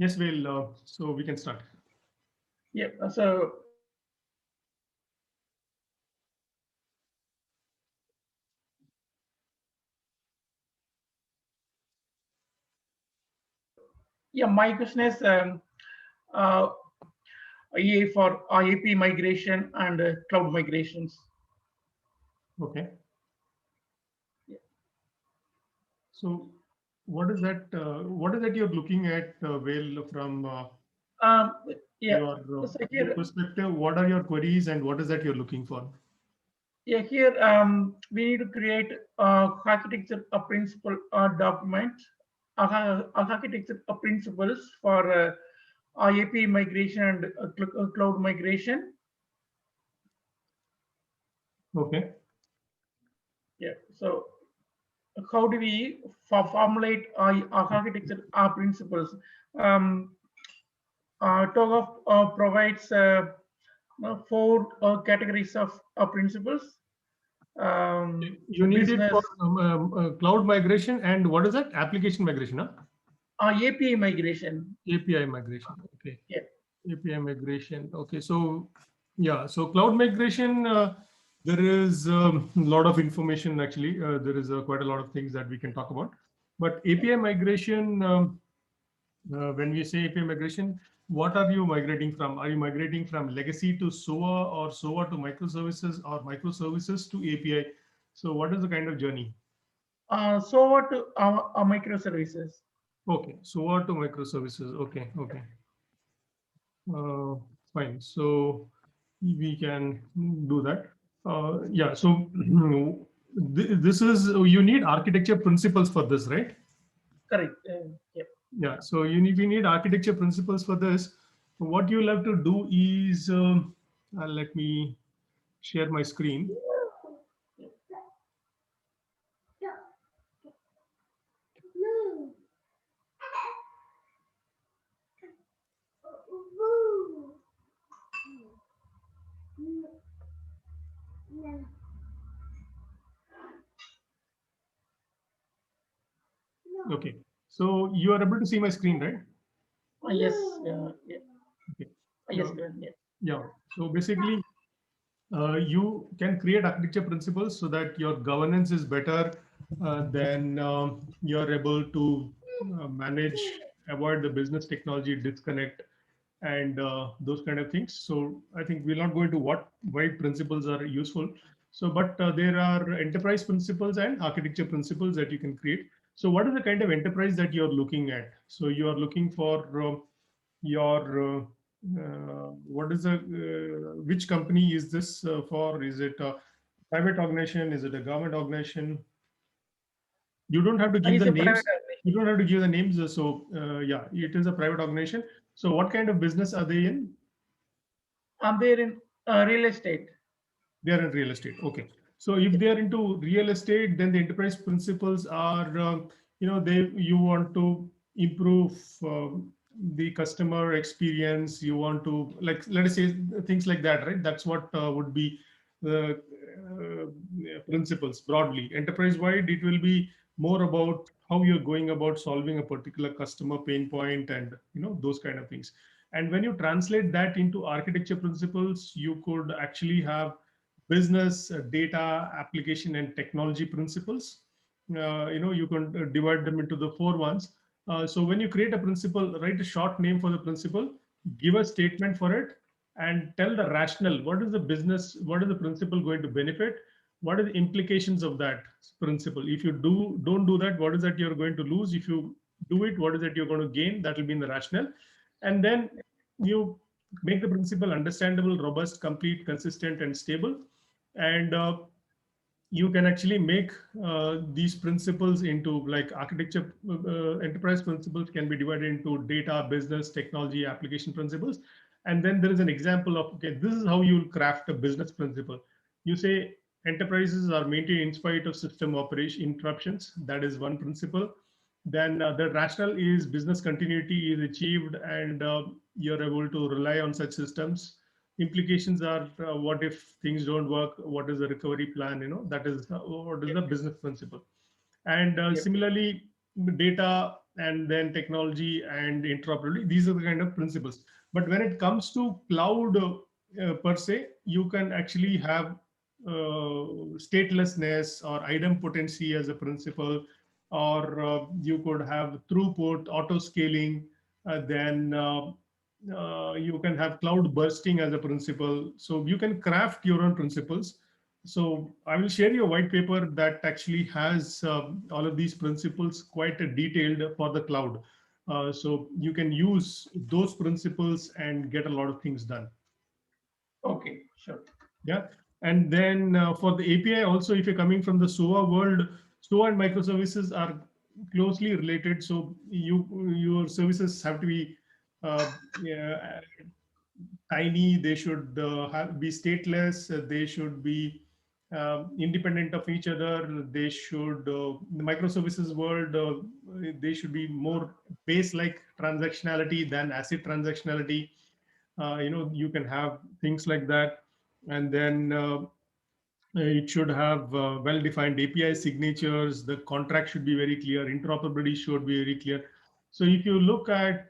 Yes, well, so we can start. Yeah. So yeah, my question is uh, IA for IAP migration and cloud migrations. Okay. Yeah. So what is that you're looking at, Well, from Um, yeah. your So here, perspective? What are your queries and what is that you're looking for? yeah, here we need to create architecture a principle document, architecture principles for IAP migration and cloud migration. Okay. Yeah. So how do we formulate architecture principles? Um, TOGAF provides four categories of principles. You need it for Business, cloud migration and what is that? Application migration, huh? API migration. API migration. Okay. Yeah, API migration. Okay. So yeah. So cloud migration. There is a lot of information actually. There is quite a lot of things that we can talk about. But yeah. API migration. When we say API migration, what are you migrating from? Are you migrating from legacy to SOA or SOA to microservices or microservices to API? So what is the kind of journey? So what microservices? Okay, SOA to microservices. Okay, okay. Uh, Fine. So we can do that. Yeah. So this is you need architecture principles for this, right? Correct. Yeah. Yeah. So we need architecture principles for this. What you'll have to do is let me share my screen. Okay. So you are able to see my screen, right? Yes. Yeah. Okay. Yes. Uh, Yeah. yeah. So basically, you can create architecture principles so that your governance is better, then you're able to manage, avoid the business technology disconnect and those kind of things. So I think we'll not go into what why principles are useful. So, but there are enterprise principles and architecture principles that you can create. So what is the kind of enterprise that you're looking at? So you are looking for your what is the which company is this for? Is it a private organization? Is it a government organization? You don't have to give It's the a private names. organization. You don't have to give the names. So yeah, it is a private organization. So what kind of business are they in? I'm there in real estate. They are in real estate. Okay. So if Yeah. they are into real estate, then the enterprise principles are, they you want to improve the customer experience. You want to like let us say things like that, right? That's what would be the principles broadly. Enterprise wide, it will be more about how you're going about solving a particular customer pain point and those kind of things. And when you translate that into architecture principles, you could actually have business, data, application, and technology principles. You can divide them into the four ones. So when you create a principle, write a short name for the principle, give a statement for it, and tell the rationale. What is the business? What is the principle going to benefit? What are the implications of that principle? If you don't do that, what is that you're going to lose? If you do it, what is that you're going to gain? That will be in the rationale, and then you make the principle understandable, robust, complete, consistent, and stable. And you can actually make these principles into like architecture. Enterprise principles can be divided into data, business, technology, application principles. And then there is an example of, okay, this is how you will craft a business principle. You say enterprises are maintained in spite of system operation interruptions. That is one principle. Then the rationale is business continuity is achieved and you're able to rely on such systems. Implications are what if things don't work, what is the recovery plan, that is what is Yep. the business principle. And Yep. similarly, data, and then technology and interoperability. These are the kind of principles. But when it comes to cloud per se, you can actually have statelessness or idempotency as a principle, or you could have throughput, auto scaling, then you can have cloud bursting as a principle. So you can craft your own principles. So I will share you a white paper that actually has all of these principles quite detailed for the cloud. So you can use those principles and get a lot of things done. Okay, sure. Yeah. And then for the API also, if you're coming from the SOA world, SOA and microservices are closely related. So your services have to be yeah, tiny. They should be stateless. They should be independent of each other. They should, the microservices world, they should be more base like transactionality than ACID transactionality. You can have things like that. And then it should have well-defined API signatures. The contract should be very clear. Interoperability should be very clear. So if you look at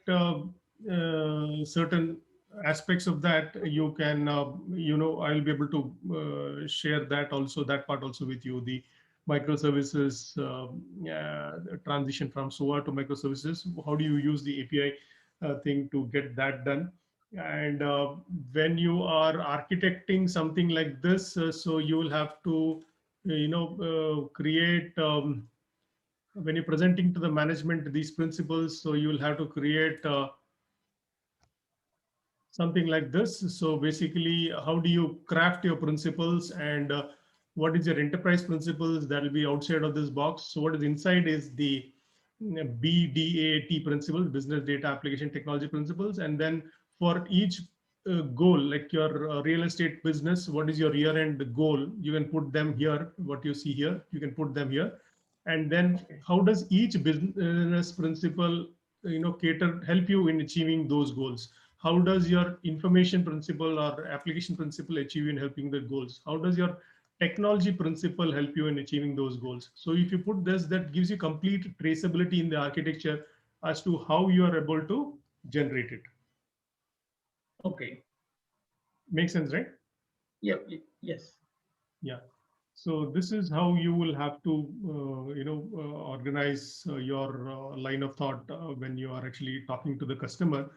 certain aspects of that, you can, I'll be able to share that also, that part also with you. The microservices transition from SOA to microservices. How do you use the API thing to get that done? And when you are architecting something like this, so you will have to, create, when you're presenting to the management these principles, so you will have to create something like this. So basically, how do you craft your principles, and what is your enterprise principles that will be outside of this box? So what is inside is the BDAT principles, business data application technology principles. And then for each goal, like your real estate business, what is your year end goal? You can put them here. What you see here, you can put them here. And then Okay. how does each business principle, help you in achieving those goals? How does your information principle or application principle achieve in helping the goals? How does your technology principle help you in achieving those goals? So if you put this, that gives you complete traceability in the architecture as to how you are able to generate it. Okay. Makes sense, right? Yeah. Yes. Yeah. So this is how you will have to, organize your line of thought when you are actually talking to the customer,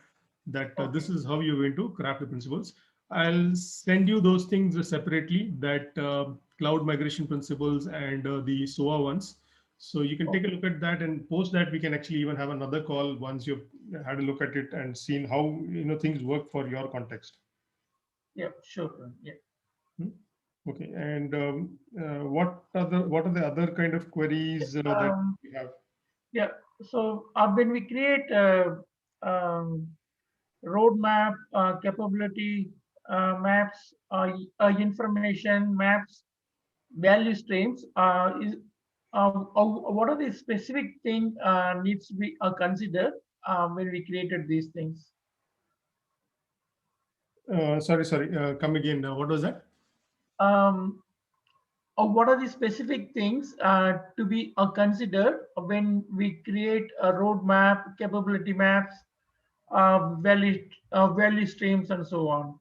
that this Okay. is how you're going to craft the principles. I'll send you those things separately, that cloud migration principles and the SOA ones. So you can take a Okay. look at that, and post that we can actually even have another call once you've had a look at it and seen how things work for your context. Yeah. Sure. Yeah. Hmm? Okay, and what are the other kind of queries that Um, we have? yeah. So when we create um, roadmap, capability maps, information maps, value streams, what are the specific thing needs to be considered when we created these things? Sorry, come again. What was that? Um, what are the specific things to be considered when we create a roadmap, capability maps, value streams, and so on?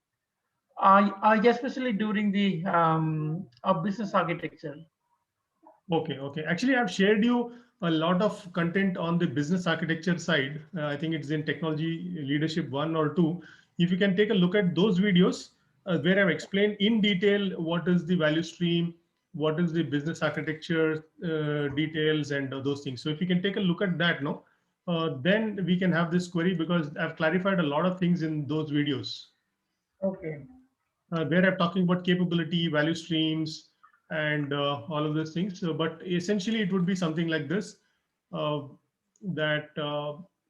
Especially during the business architecture. Okay. Actually, I've shared you a lot of content on the business architecture side. I think it's in Technology Leadership 1 or 2. If you can take a look at those videos where I've explained in detail what is the value stream, what is the business architecture details, and those things. So if you can take a look at that, no, then we can have this query, because I've clarified a lot of things in those videos. Okay. Where I'm talking about capability, value streams, and all of those things. So, but essentially, it would be something like this: uh, that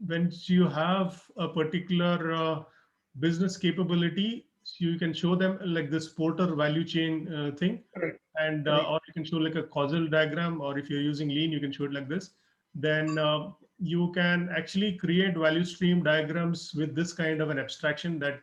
when you have a particular business capability, you can show them like this Porter value chain thing, Correct. and Correct. or you can show like a causal diagram, or if you're using Lean, you can show it like this. Then you can actually create value stream diagrams with this kind of an abstraction, that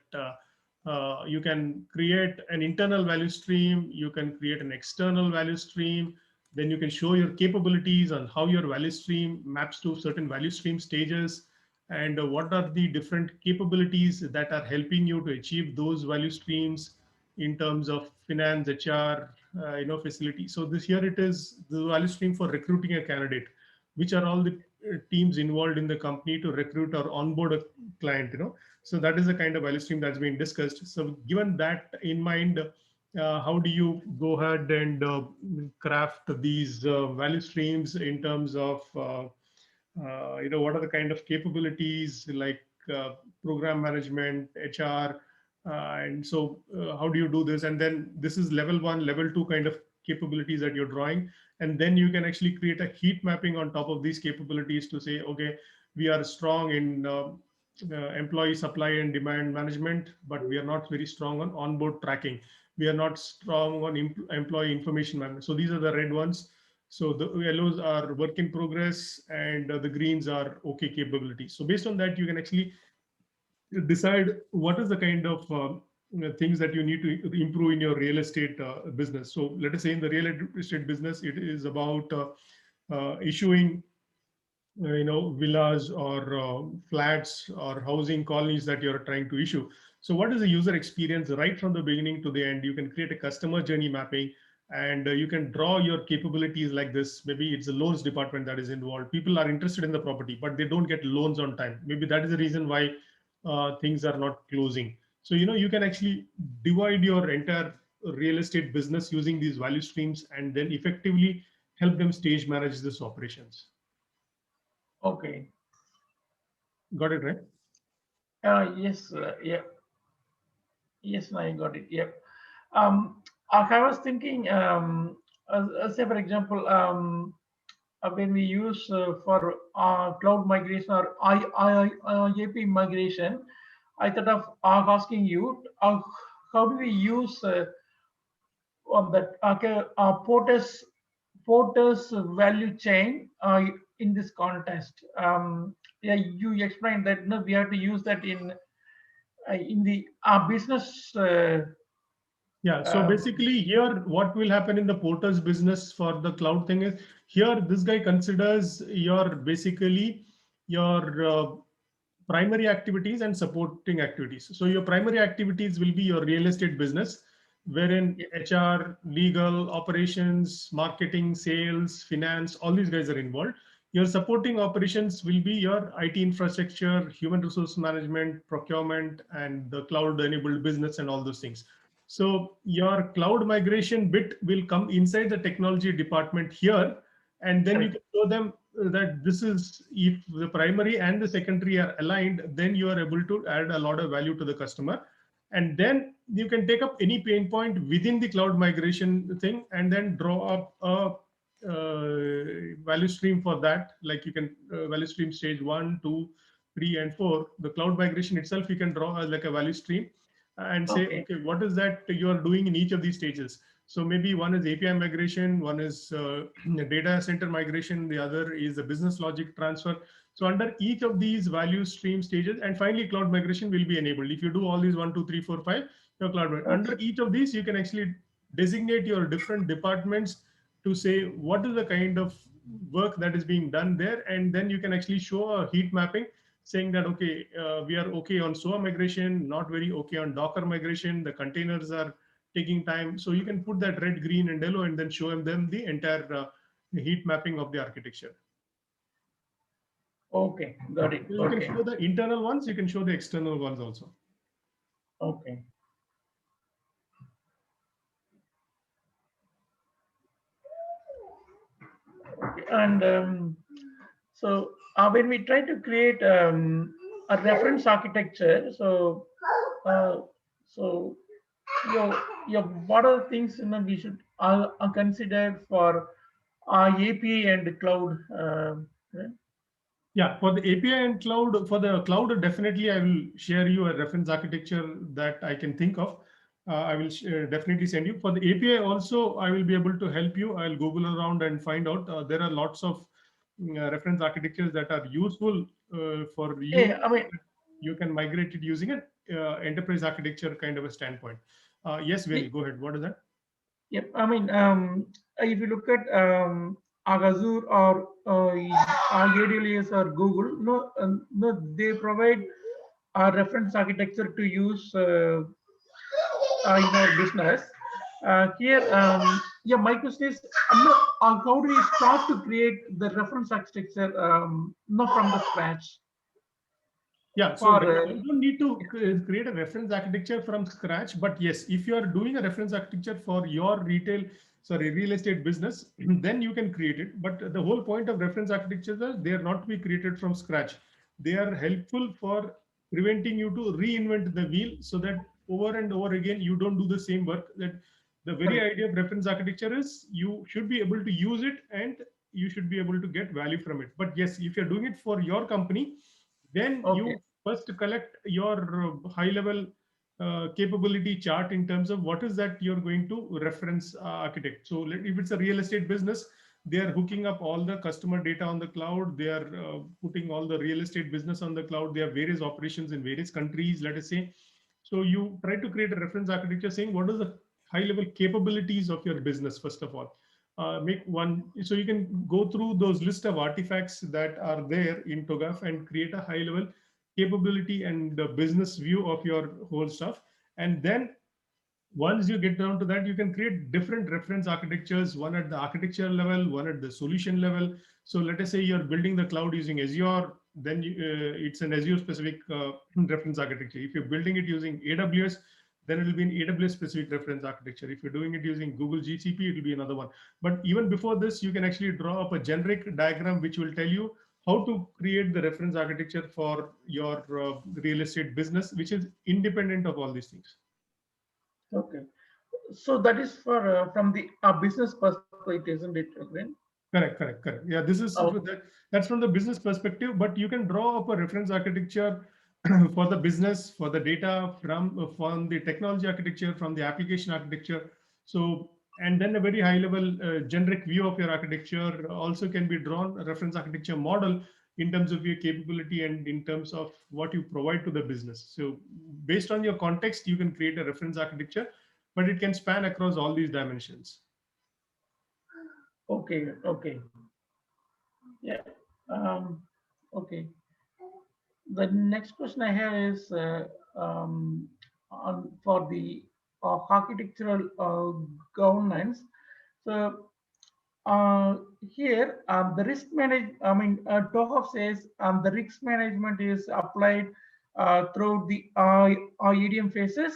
you can create an internal value stream, you can create an external value stream, Then you can show your capabilities on how your value stream maps to certain value stream stages, and what are the different capabilities that are helping you to achieve those value streams in terms of finance, HR, facility. So this here it is the value stream for recruiting a candidate, which are all the teams involved in the company to recruit or onboard a client. So that is the kind of value stream that's being discussed. So given that in mind, how do you go ahead and craft these value streams in terms of what are the kind of capabilities like program management, HR, and so how do you do this? And then this is level 1, level 2 kind of capabilities that you're drawing, and then you can actually create a heat mapping on top of these capabilities to say, okay, we are strong in employee supply and demand management, but we are not very strong on onboard tracking. We are not strong on employee information management. So these are the red ones. So the yellows are work in progress, and the greens are okay capabilities. So based on that, you can actually decide what is the kind of things that you need to improve in your real estate business. So let us say in the real estate business, it is about issuing villas or flats or housing colonies that you're trying to issue. So what is the user experience right from the beginning to the end? You can create a customer journey mapping, and you can draw your capabilities like this. Maybe it's a loans department that is involved. People are interested in the property, but they don't get loans on time. Maybe that is the reason why things are not closing. So you can actually divide your entire real estate business using these value streams, and then effectively help them stage manage this operations. Okay. Got it, right? Yes. Yeah. Yes, I got it. Yep. I was thinking, say for example, when we use for cloud migration or AP migration, I thought of asking you, how do we use that Porter's value chain in this context? Yeah, you explained that we have to use that in the business. Yeah. So basically here, what will happen in the porter's business for the cloud thing is, here, this guy considers your basically your primary activities and supporting activities. So your primary activities will be your real estate business, wherein HR, legal, operations, marketing, sales, finance, all these guys are involved. Your supporting operations will be your IT infrastructure, human resource management, procurement, and the cloud enabled business and all those things. So your cloud migration bit will come inside the technology department here, and then you can show them that this is, if the primary and the secondary are aligned, then you are able to add a lot of value to the customer. And then you can take up any pain point within the cloud migration thing, and then draw up a value stream for that. Like you can value stream stage 1, 2, 3, and 4. The cloud migration itself, you can draw as like a value stream and say, okay, what is that you are doing in each of these stages? So maybe one is API migration, one is data center migration, the other is the business logic transfer. So under each of these value stream stages, and finally cloud migration will be enabled. If you do all these 1, 2, 3, 4, 5, your cloud. Under each of these, you can actually designate your different departments to say what is the kind of work that is being done there, and then you can actually show a heat mapping saying that, okay, we are okay on SOA migration, not very okay on Docker migration. The containers are taking time. So you can put that red, green, and yellow, and then show them the entire heat mapping of the architecture. Okay, got it. You can show the internal ones. You can show the external ones also. Okay. Okay. And so when we try to create a reference architecture, so what are the things we should consider for API and cloud? Yeah, for the API and cloud, for the cloud, definitely I will share you a reference architecture that I can think of. I will definitely send you. For the API also, I will be able to help you. I'll Google around and find out. There are lots of reference architectures that are useful for you. Yeah, I mean, you can migrate it using an enterprise architecture kind of a standpoint. Yes, Will, go ahead. What is that? Yep. I mean, if you look at Azure or AWS or Google, no, they provide a reference architecture to use in our business. Here, yeah, my question is, no, how do we start to create the reference architecture, not from the scratch? Yeah, so For you don't need to create a reference architecture from scratch, but yes, if you are doing a reference architecture for your real estate business, then you can create it. But the whole point of reference architectures is they are not to be created from scratch. They are helpful for preventing you to reinvent the wheel so that over and over again you don't do the same work. That the very correct. idea of reference architecture is you should be able to use it and you should be able to get value from it. But yes, if you're doing it for your company, then Okay. you first collect your high level capability chart in terms of what is that you're going to reference architect. So if it's a real estate business, they are hooking up all the customer data on the cloud. They are putting all the real estate business on the cloud. They have various operations in various countries, let us say. So you try to create a reference architecture saying what is the high level capabilities of your business, first of all. Make one, so you can go through those list of artifacts that are there in TOGAF and create a high level capability and the business view of your whole stuff. And then once you get down to that, you can create different reference architectures, one at the architecture level, one at the solution level. So let us say you're building the cloud using Azure, then it's an Azure specific reference architecture. If you're building it using AWS, then it will be an AWS specific reference architecture. If you're doing it using Google GCP, it will be another one. But even before this, you can actually draw up a generic diagram which will tell you how to create the reference architecture for your real estate business, which is independent of all these things. Okay. So that is for from the business perspective, isn't it, Glenn? Correct. Yeah, this is Oh, that's from the business perspective, but you can draw up a reference architecture for the business, for the data from the technology architecture, from the application architecture. So, and then a very high level generic view of your architecture also can be drawn, a reference architecture model in terms of your capability and in terms of what you provide to the business. So based on your context, you can create a reference architecture, but it can span across all these dimensions. okay. Yeah. Um, okay. The next question I have is for the architectural governance. So here, the risk manage. I mean, Tohoff says the risk management is applied through the EDM phases.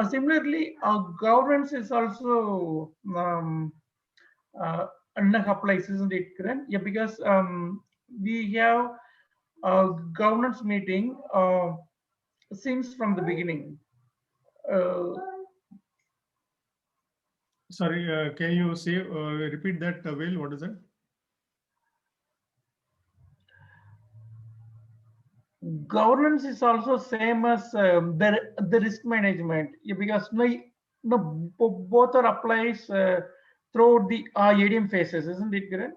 Similarly, governance is also uh, applies, isn't it, Kiran? Yeah, because we have a governance meeting since from the beginning. Uh, Sorry, can you say repeat that, Will? What is it? Governance is also same as the risk management, yeah, because no both are applies throughout the ADM phases, isn't it, Kiran?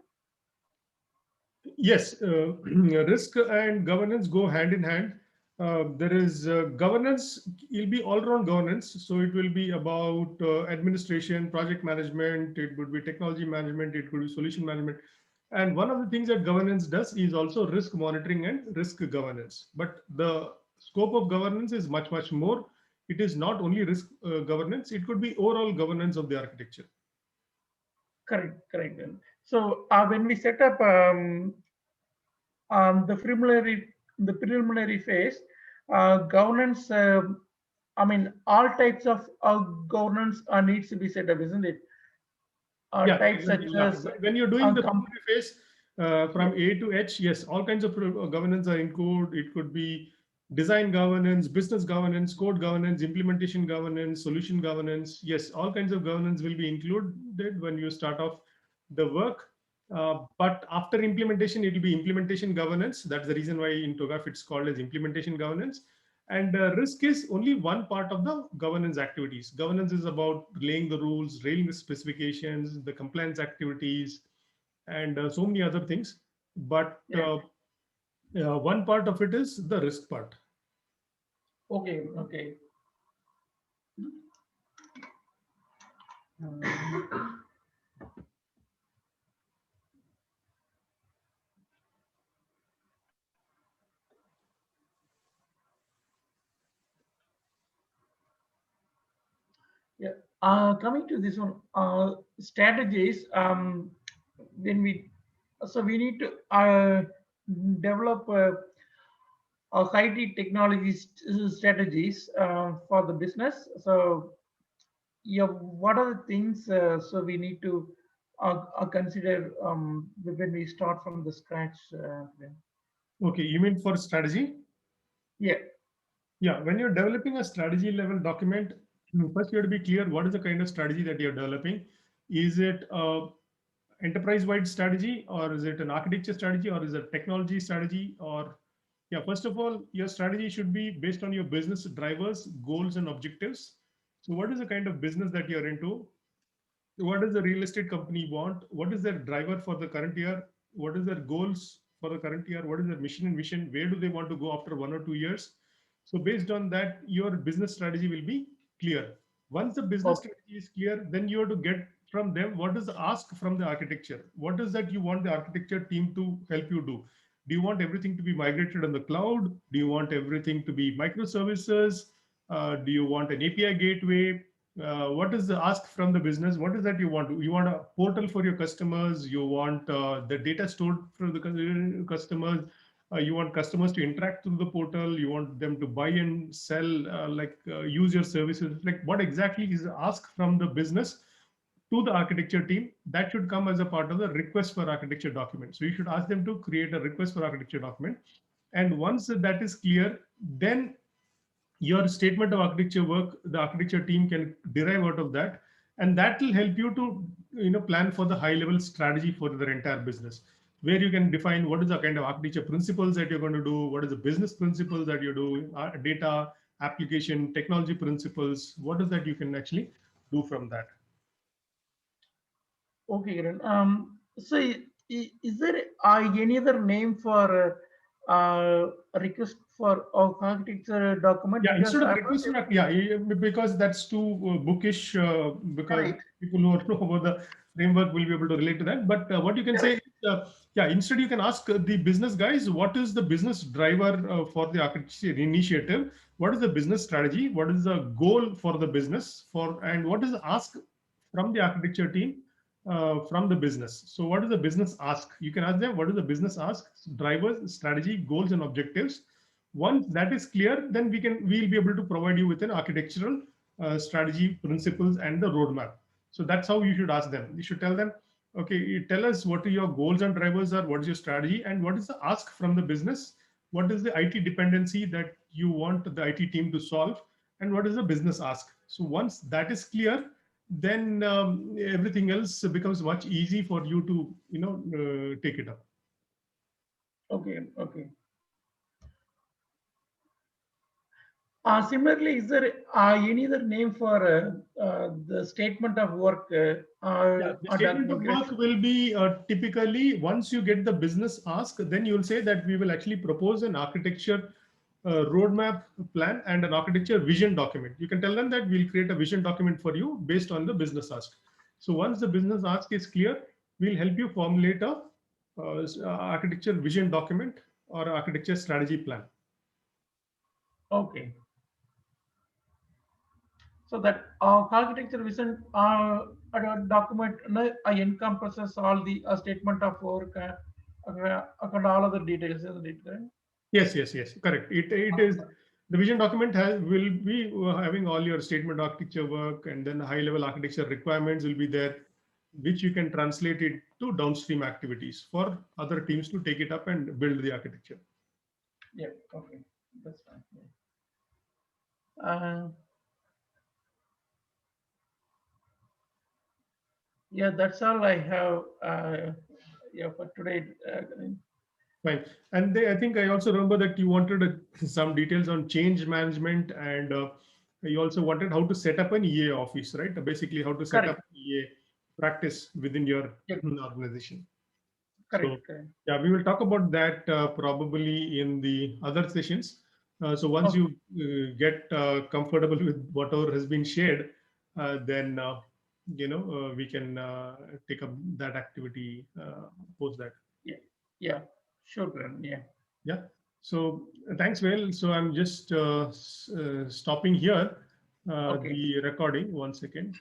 Yes, risk and governance go hand in hand. There is governance, it'll be all around governance. So it will be about administration, project management, it would be technology management, it could be solution management. And one of the things that governance does is also risk monitoring and risk governance. But the scope of governance is much more. It is not only risk governance, it could be overall governance of the architecture. Correct. So when we set up the preliminary phase, governance. I mean, all types of governance needs to be set up, isn't it? Yeah, Types such exactly. Yeah. as When you're doing the com- preliminary phase from A to H, yes, all kinds of governance are included. It could be design governance, business governance, code governance, implementation governance, solution governance. Yes, all kinds of governance will be included when you start off the work. But after implementation, it will be implementation governance. That's the reason why in TOGAF it's called as implementation governance. And risk is only one part of the governance activities. Governance is about laying the rules, laying the specifications, the compliance activities, and so many other things. But yeah. one part of it is the risk part. Okay. Um, Yeah. Coming to this one, strategies. When we so we need to develop IT technology strategies for the business. So yeah, what are the things so we need to consider when we start from the scratch? Then? Okay, you mean for strategy? Yeah. Yeah, when you're developing a strategy level document, first you have to be clear what is the kind of strategy that you're developing. Is it a enterprise-wide strategy, or is it an architecture strategy, or is it technology strategy? Or yeah, first of all, your strategy should be based on your business drivers, goals, and objectives. So what is the kind of business that you're into? What does the real estate company want? What is their driver for the current year? What is their goals for the current year? What is their mission and vision? Where do they want to go after 1 or 2 years? So based on that, your business strategy will be clear. Once the business Okay. strategy is clear, then you have to get from them what is the ask from the architecture. What is that you want the architecture team to help you do? Do you want everything to be migrated on the cloud? Do you want everything to be microservices? Do you want an API gateway? What is the ask from the business? What is that you want? You want a portal for your customers. You want the data stored for the customers. You want customers to interact through the portal. You want them to buy and sell, use your services. Like what exactly is the ask from the business to the architecture team? That should come as a part of the request for architecture document. So you should ask them to create a request for architecture document. And once that is clear, then your statement of architecture work, the architecture team can derive out of that, and that will help you to plan for the high level strategy for their entire business, where you can define what is the kind of architecture principles that you're going to do, what is the business principles that you're doing, data application technology principles, what is that you can actually do from that. Okay, Kiran. So is there any other name for a request for architecture document? Yeah, Because instead of I'm not requesting, yeah, because that's too bookish, because right. people who know about the framework will be able to relate to that. But what you can say Correct. is, yeah, instead you can ask the business guys, what is the business driver for the architecture initiative? What is the business strategy? What is the goal for the business for, and what is the ask from the architecture team from the business? So what is the business ask? You can ask them, what is the business ask, drivers, strategy, goals, and objectives. Once that is clear, then we'll be able to provide you with an architectural strategy, principles, and the roadmap. So that's how you should ask them. You should tell them, okay, you tell us what your goals and drivers are, what is your strategy, and what is the ask from the business, what is the IT dependency that you want the IT team to solve, and what is the business ask. So once that is clear, then everything else becomes much easy for you to take it up. Okay. Okay. Similarly, is there any other name for the statement of work Yeah, the statement of work documentation? will be typically once you get the business ask, then you'll say that we will actually propose an architecture roadmap plan and an architecture vision document. You can tell them that we'll create a vision document for you based on the business ask. So once the business ask is clear, we'll help you formulate a architecture vision document or architecture strategy plan. Okay. So that architecture vision document encompasses all the statement of work and all other details, isn't it? Correct? Yes, yes, yes, correct. It is the vision document will be having all your statement architecture work, and then high level architecture requirements will be there, which you can translate it to downstream activities for other teams to take it up and build the architecture. Yeah. Okay. That's fine. Yeah. Yeah, that's all I have. Yeah, for today. Fine. And I think I also remember that you wanted some details on change management, and you also wanted how to set up an EA office, right? Basically, how to set up Correct. EA practice within your Yeah, organization. So correct. Correct. yeah, we will talk about that probably in the other sessions. So once Okay. you get comfortable with whatever has been shared, then we can take up that activity post that. Yeah, sure, Glenn. Yeah. Yeah. So thanks, Well. So I'm just stopping here Okay. the recording. 1 second.